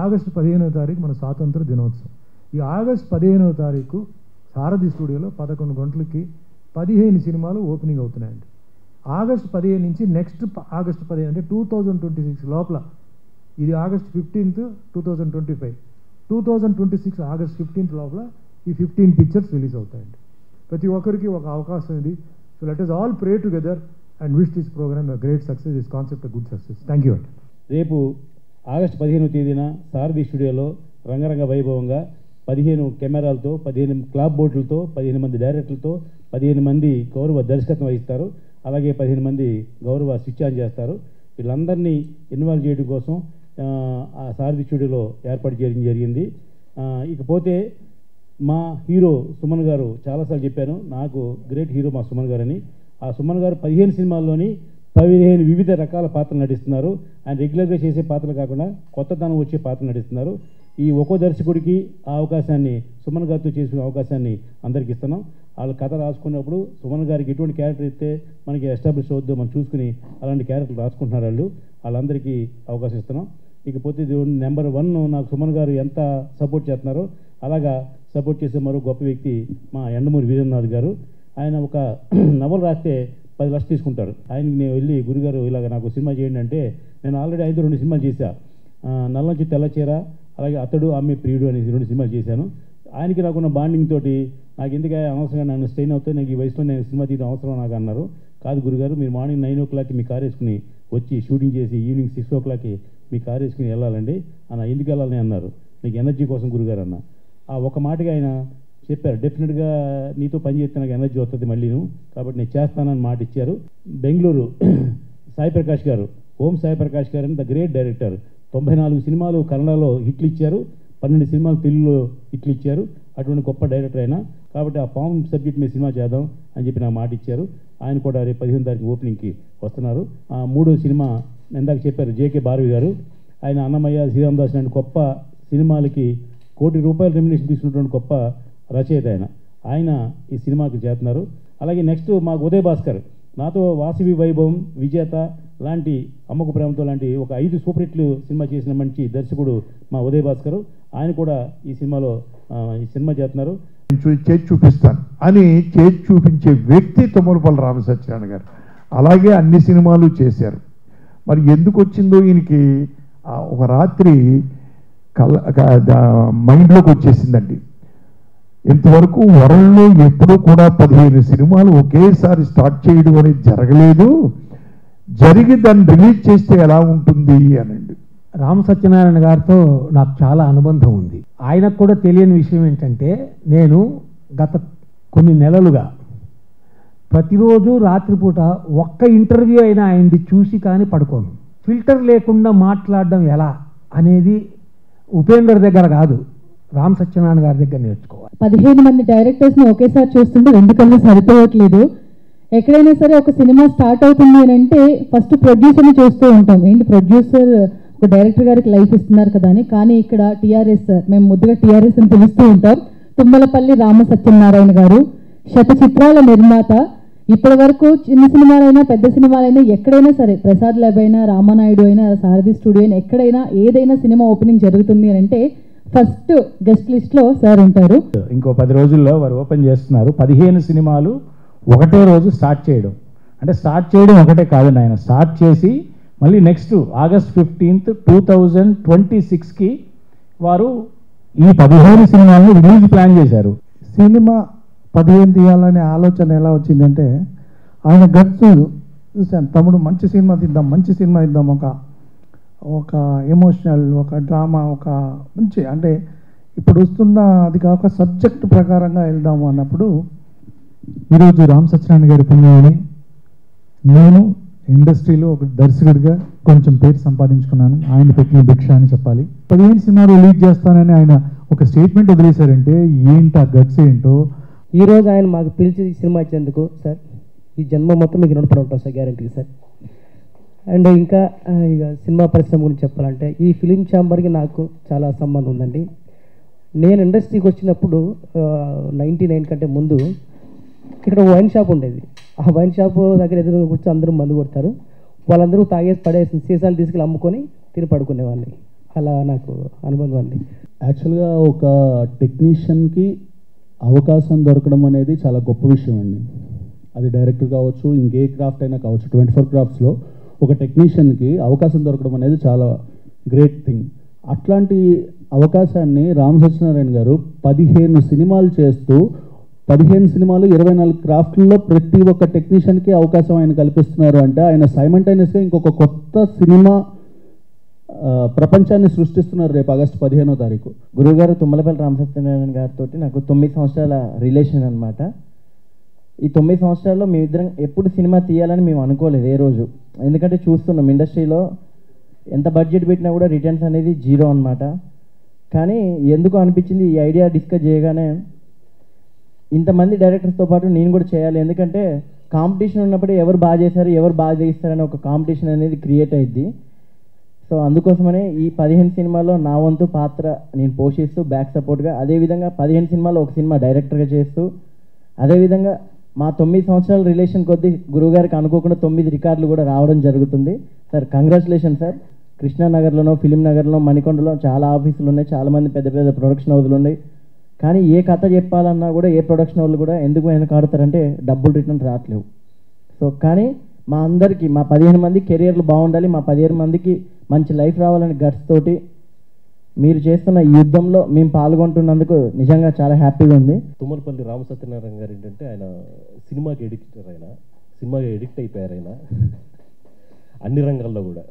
August 15వ తారీఖు మన స్వాతంత్ర దినోత్సవం. ఈ ఆగస్టు 15వ తారీఖు సారథి స్టూడియోలో 11 గంటలకి 15 సినిమాలు ఓపెనింగ్ అవుతున్నాయండి. ఆగస్టు 15 నుంచి నెక్స్ట్ ఆగస్టు 15 అంటే 2026 లోపల, ఇది ఆగస్ట్ 15th 2025, 2026 ఆగస్ట్ 15th లోపల ఈ 15 పిక్చర్స్ రిలీజ్ అవుతాయండి. ప్రతి ఒక్కరికి ఒక అవకాశం ఇది. So let us all pray together and wish this program a great success, this concept a good success. Thank you. రేపు ఆగస్టు 15వ తేదీన సారథి స్టూడియోలో రంగరంగ వైభవంగా 15 కెమెరాలతో, 15 క్లాప్ బోర్డులతో, 15 మంది డైరెక్టర్లతో, 15 మంది గౌరవ దర్శకత్వం వహిస్తారు. అలాగే 15 మంది గౌరవ స్విచ్ ఆన్ చేస్తారు. వీళ్ళందరినీ ఇన్వాల్వ్ చేయడం కోసం ఆ సారథి స్టూడియోలో ఏర్పాటు చేయడం జరిగింది. ఇకపోతే మా హీరో సుమన్ గారు, చాలాసార్లు చెప్పాను నాకు గ్రేట్ హీరో మా సుమన్ గారు అని. ఆ సుమన్ గారు 15 సినిమాల్లోని 15 వివిధ రకాల పాత్రలు నటిస్తున్నారు. ఆయన రెగ్యులర్గా చేసే పాత్రలు కాకుండా కొత్తదనం వచ్చే పాత్రలు నటిస్తున్నారు. ఈ ఒక్కో దర్శకుడికి ఆ అవకాశాన్ని, సుమన్ గారితో చేసుకునే అవకాశాన్ని అందరికి ఇస్తున్నాం. వాళ్ళు కథ రాసుకున్నప్పుడు సుమన్ గారికి ఎటువంటి క్యారెక్టర్ ఇస్తే మనకి ఎస్టాబ్లిష్ అవుద్దో మనం చూసుకుని అలాంటి క్యారెక్టర్లు రాసుకుంటున్నారు. వాళ్ళందరికీ అవకాశం ఇస్తున్నాం. ఇకపోతే నెంబర్ 1 నాకు సుమన్ గారు ఎంత సపోర్ట్ చేస్తున్నారో అలాగా సపోర్ట్ చేసే మరో గొప్ప వ్యక్తి మా యండమూరి వీరేంద్రనాథ్ గారు. ఆయన ఒక నవల రాస్తే 10 లక్షలు తీసుకుంటారు. ఆయనకి నేను వెళ్ళి, గురుగారు ఇలాగ నాకు సినిమా చేయండి అంటే, నేను ఆల్రెడీ 2 సినిమాలు చేశా. నల్లంచి తెల్లచీర, అలాగే అతడు ఆమె ప్రియుడు అనే 2 సినిమాలు చేశాను. ఆయనకి నాకున్న బాండింగ్ తోటి నాకు ఎందుకే అనవసరంగా నన్ను స్ట్రెయిన్ అవుతే నాకు ఈ వయసులో నేను సినిమా తీయడం అవసరం నాకు అన్నారు. కాదు గురుగారు, మీరు మార్నింగ్ 9 o'clock మీ కార్ వేసుకుని వచ్చి షూటింగ్ చేసి ఈవినింగ్ 6 o'clock మీ కార్ వేసుకుని వెళ్ళాలండి అన్న. ఎందుకు వెళ్ళాలని అన్నారు. మీకు ఎనర్జీ కోసం గురుగారు అన్న. ఆ ఒక మాటగా ఆయన చెప్పారు, డెఫినెట్గా నీతో పని చేస్తే నాకు ఎనర్జీ వస్తుంది మళ్ళీను, కాబట్టి నేను చేస్తానని మాట ఇచ్చారు. బెంగళూరు సాయి ప్రకాష్ గారు, ఓం సాయి ప్రకాష్ గారు అని ద గ్రేట్ డైరెక్టర్. 94 సినిమాలు కన్నడలో హిట్లు ఇచ్చారు, 12 సినిమాలు తెలుగులో హిట్లు ఇచ్చారు. అటువంటి గొప్ప డైరెక్టర్ అయినా. కాబట్టి ఆ ఫామ్ సబ్జెక్ట్ మీద సినిమా చేద్దాం అని చెప్పి నాకు మాట ఇచ్చారు. ఆయన కూడా రేపు 15వ తారీఖు ఓపెనింగ్కి వస్తున్నారు. 3వ సినిమా ఇందాక చెప్పారు జేకే భారవి గారు. ఆయన అన్నమయ్య, శ్రీరామదాస్ లాంటి గొప్ప సినిమాలకి ₹1 కోటి రెమ్యునేషన్ తీసుకున్నటువంటి గొప్ప రచయిత ఆయన ఈ సినిమాకి చేస్తున్నారు. అలాగే నెక్స్ట్ మాకు ఉదయ్ భాస్కర్, నాతో వాసవి వైభవం, విజేత లాంటి, అమ్మకు ప్రేమతో లాంటి ఒక 5 సూపర్ హిట్లు సినిమా చేసిన మంచి దర్శకుడు మా ఉదయ్ భాస్కర్. ఆయన కూడా ఈ సినిమాలో ఈ సినిమా చేస్తున్నారు. చేసి చూపిస్తాను అని చేసి చూపించే వ్యక్తి తుమ్మలపల్లి రామసత్యనారాయణ గారు. అలాగే అన్ని సినిమాలు చేశారు. మరి ఎందుకు వచ్చిందో ఈయనకి ఒక రాత్రి మైండ్లోకి వచ్చేసిందండి. ఇంతవరకు వరల్డ్లో ఎప్పుడూ కూడా 15 సినిమాలు ఒకేసారి స్టార్ట్ చేయడం అనేది జరగలేదు. జరిగి దాన్ని రిలీజ్ చేస్తే ఎలా ఉంటుంది అనండి. రామ సత్యనారాయణ గారితో నాకు చాలా అనుబంధం ఉంది. ఆయనకు కూడా తెలియని విషయం ఏంటంటే, నేను గత కొన్ని నెలలుగా ప్రతిరోజు రాత్రిపూట ఒక్క ఇంటర్వ్యూ అయినా ఆయనది చూసి కానీ పడుకోను. ఫిల్టర్ లేకుండా మాట్లాడడం ఎలా అనేది ఉపేందర్ దగ్గర కాదు, రామ్ సత్యనారాయణ గారి దగ్గర నేర్చుకోవాలి. 15 మంది డైరెక్టర్స్ని ఒకేసారి చూస్తుంటే 2 కళ్ళు సరిపోవట్లేదు. ఎక్కడైనా సరే ఒక సినిమా స్టార్ట్ అవుతుంది అని అంటే ఫస్ట్ ప్రొడ్యూసర్ని చూస్తూ ఉంటాం. ఏంటి ప్రొడ్యూసర్ ఒక డైరెక్టర్ గారికి లైఫ్ ఇస్తున్నారు కదా అని. కానీ ఇక్కడ టీఆర్ఎస్, మేము ముద్దుగా టీఆర్ఎస్ అని పిలుస్తూ ఉంటాం, తుమ్మలపల్లి రామ సత్యనారాయణ గారు శత చిత్రాల నిర్మాత. ఇప్పటి వరకు చిన్న సినిమాలైనా పెద్ద సినిమాలైనా ఎక్కడైనా సరే, ప్రసాద్ ల్యాబ్ అయినా, రామానాయుడు అయినా, సారథి స్టూడియో అయినా, ఎక్కడైనా ఏదైనా సినిమా ఓపెనింగ్ జరుగుతుంది అని అంటే ఫస్ట్ గెస్ట్ లిస్ట్లో సార్ ఉంటారు. ఇంకో 10 రోజుల్లో వారు ఓపెన్ చేస్తున్నారు. 15 సినిమాలు ఒకటే రోజు స్టార్ట్ చేయడం. అంటే స్టార్ట్ చేయడం ఒకటే కాదండి, ఆయన స్టార్ట్ చేసి మళ్ళీ నెక్స్ట్ ఆగస్ట్ 15th 2026కి వారు ఈ 15 సినిమాలను రిలీజ్ ప్లాన్ చేశారు. సినిమా 15 తీయాలనే ఆలోచన ఎలా వచ్చిందంటే, ఆయన గట్స్ చూశాను. తమ్ముడు మంచి సినిమా తీద్దాం, మంచి సినిమా ఇద్దాం, ఒక ఎమోషనల్, ఒక డ్రామా, ఒక మంచి, అంటే ఇప్పుడు వస్తున్న అది కాక సబ్జెక్ట్ ప్రకారంగా వెళ్దాము అన్నప్పుడు, ఈరోజు రామ్ సత్యనారాయణ గారి పుణ్యమని నేను ఇండస్ట్రీలో ఒక దర్శకుడిగా కొంచెం పేరు సంపాదించుకున్నాను. ఆయన పెట్టిన భిక్ష అని చెప్పాలి. 15 సినిమాలు రిలీజ్ చేస్తానని ఆయన ఒక స్టేట్మెంట్ వదిలేశారంటే ఏంటి ఆ గట్స్ ఏంటో. ఈరోజు ఆయన మాకు పిలిచి సినిమా ఇచ్చేందుకు సార్, ఈ జన్మ మొత్తం మీకు రుణపడి ఉంటాం సార్, గ్యారంటీ సార్. అండ్ ఇంకా ఇక సినిమా పరిశ్రమ గురించి చెప్పాలంటే, ఈ ఫిలిం ఛాంబర్కి నాకు చాలా సంబంధం ఉందండి. నేను ఇండస్ట్రీకి వచ్చినప్పుడు 99 కంటే ముందు ఇక్కడ వైన్ షాప్ ఉండేది. ఆ వైన్ షాప్ దగ్గర ఎదురు కూర్చొని అందరూ మందు కొడతారు. వాళ్ళందరూ తాగేసి పడేసి సీసాలు తీసుకెళ్ళి అమ్ముకొని తిని పడుకునేవాడిని. అలా నాకు అనుబంధం అండి. యాక్చువల్గా ఒక టెక్నీషియన్కి అవకాశం దొరకడం అనేది చాలా గొప్ప విషయం అండి. అది డైరెక్టర్ కావచ్చు, ఇంకే క్రాఫ్ట్ అయినా కావచ్చు, 24 క్రాఫ్ట్స్లో ఒక టెక్నీషియన్కి అవకాశం దొరకడం అనేది చాలా గ్రేట్ థింగ్. అట్లాంటి అవకాశాన్ని రామ్ సత్యనారాయణ గారు 15 సినిమాలు చేస్తూ 15 సినిమాలు 24 క్రాఫ్ట్లలో ప్రతి ఒక్క టెక్నీషియన్కి అవకాశం ఆయన కల్పిస్తున్నారు అంటే ఆయన సైమల్టైనియస్గా ఇంకొక కొత్త సినిమా ప్రపంచాన్ని సృష్టిస్తున్నారు రేపు ఆగస్టు 15వ తారీఖు. గురువుగారు తుమ్మలపల్లి రామ్ సత్యనారాయణ గారితో నాకు 9 సంవత్సరాల రిలేషన్ అనమాట. ఈ 9 సంవత్సరాల్లో మేమిద్దరం ఎప్పుడు సినిమా తీయాలని మేము అనుకోలేదు ఏ రోజు. ఎందుకంటే చూస్తున్నాం ఇండస్ట్రీలో ఎంత బడ్జెట్ పెట్టినా కూడా రిటర్న్స్ అనేది జీరో అనమాట. కానీ ఎందుకు అనిపించింది ఈ ఐడియా డిస్కస్ చేయగానే ఇంతమంది డైరెక్టర్స్తో పాటు నేను కూడా చేయాలి. ఎందుకంటే కాంపిటీషన్ ఉన్నప్పుడు ఎవరు బాగా చేశారు, ఎవరు బాగా చేయిస్తారనే ఒక కాంపిటీషన్ అనేది క్రియేట్ అయ్యిద్ది. సో అందుకోసమనే ఈ 15 సినిమాల్లో నా వంతు పాత్ర నేను పోషిస్తూ బ్యాక్ సపోర్ట్గా, అదేవిధంగా 15 సినిమాల్లో ఒక సినిమా డైరెక్టర్గా చేస్తూ, అదేవిధంగా మా 9 సంవత్సరాల రిలేషన్ కొద్దీ గురువుగారికి అనుకోకుండా 9 రికార్డులు కూడా రావడం జరుగుతుంది. Sir congratulation sir. కృష్ణానగర్లోనో, ఫిలిం నగర్లో, మణికొండలో చాలా ఆఫీసులు ఉన్నాయి, చాలామంది పెద్ద పెద్ద ప్రొడక్షన్ హౌజులు ఉన్నాయి. కానీ ఏ కథ చెప్పాలన్నా కూడా ఏ ప్రొడక్షన్ వాళ్ళు కూడా ఎందుకు వెనకాడుతారంటే డబ్బులు రిటర్న్ రావట్లేవు. సో కానీ మా అందరికీ మా 15 మంది కెరియర్లు బాగుండాలి, మా 15 మందికి మంచి లైఫ్ రావాలని గట్స్ తోటి మీరు చేస్తున్న ఈ యుద్ధంలో మేము పాల్గొంటున్నందుకు నిజంగా చాలా హ్యాపీగా ఉంది. తుమ్మలపల్లి రామ సత్యనారాయణ గారు ఏంటంటే ఆయన సినిమాకి ఎడిక్టర్, ఆయన సినిమాకి ఎడిక్ట్ అయిపోయారు. ఆయన అన్ని రంగాల్లో కూడా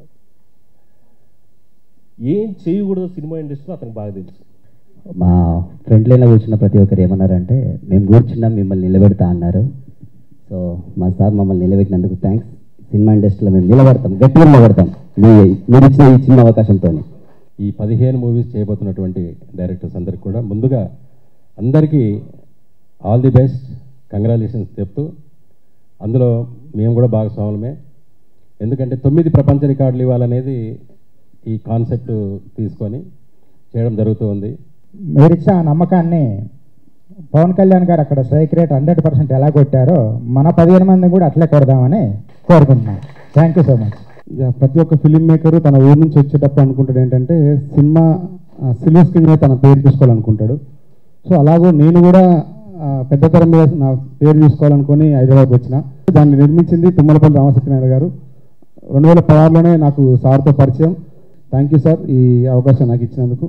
ఏం చేయకూడదు సినిమా ఇండస్ట్రీలో అతనికి బాగా తెలుసు. మా ఫ్రంట్ లైన్లో కూర్చున్న ప్రతి ఒక్కరు ఏమన్నారంటే మేము కూర్చున్నాం మిమ్మల్ని నిలబెడతా అన్నారు. సో మా సార్ మమ్మల్ని నిలబెట్టినందుకు థ్యాంక్స్. సినిమా ఇండస్ట్రీలో మేము నిలబడతాం, గట్టిగా నిలబడతాం మీరు ఇచ్చిన ఈ చిన్న అవకాశంతో. ఈ 15 మూవీస్ చేయబోతున్నటువంటి డైరెక్టర్స్ అందరికి కూడా ముందుగా అందరికీ ఆల్ ది బెస్ట్, కంగ్రాచులేషన్స్ చెప్తూ, అందులో మేము కూడా భాగస్వాములమే. ఎందుకంటే 9 ప్రపంచ రికార్డులు ఇవ్వాలనేది ఈ కాన్సెప్ట్ తీసుకొని చేయడం జరుగుతూ ఉంది. మీరిచ్చిన నమ్మకాన్ని పవన్ కళ్యాణ్ గారు అక్కడ స్ట్రైక్ రేట్ 100% ఎలా కొట్టారో మన 15 మంది కూడా అట్లే కొడదామని కోరుకుంటున్నాను. Thank you so much. ప్రతి ఒక్క ఫిలిం మేకరు తన ఊరు నుంచి వచ్చేటప్పుడు అనుకుంటాడు ఏంటంటే సినిమా సిల్వర్ స్క్రీన్ మీద తన పేరు తీసుకోవాలనుకుంటాడు. సో అలాగో నేను కూడా పెద్ద తరం మీద నా పేరు తీసుకోవాలనుకొని హైదరాబాద్ వచ్చిన. దాన్ని నిర్మించింది తుమ్మలపల్లి రామ సత్యనారాయణ గారు. 2016లోనే నాకు సార్తో పరిచయం. థ్యాంక్ యూ సార్ ఈ అవకాశం నాకు ఇచ్చినందుకు.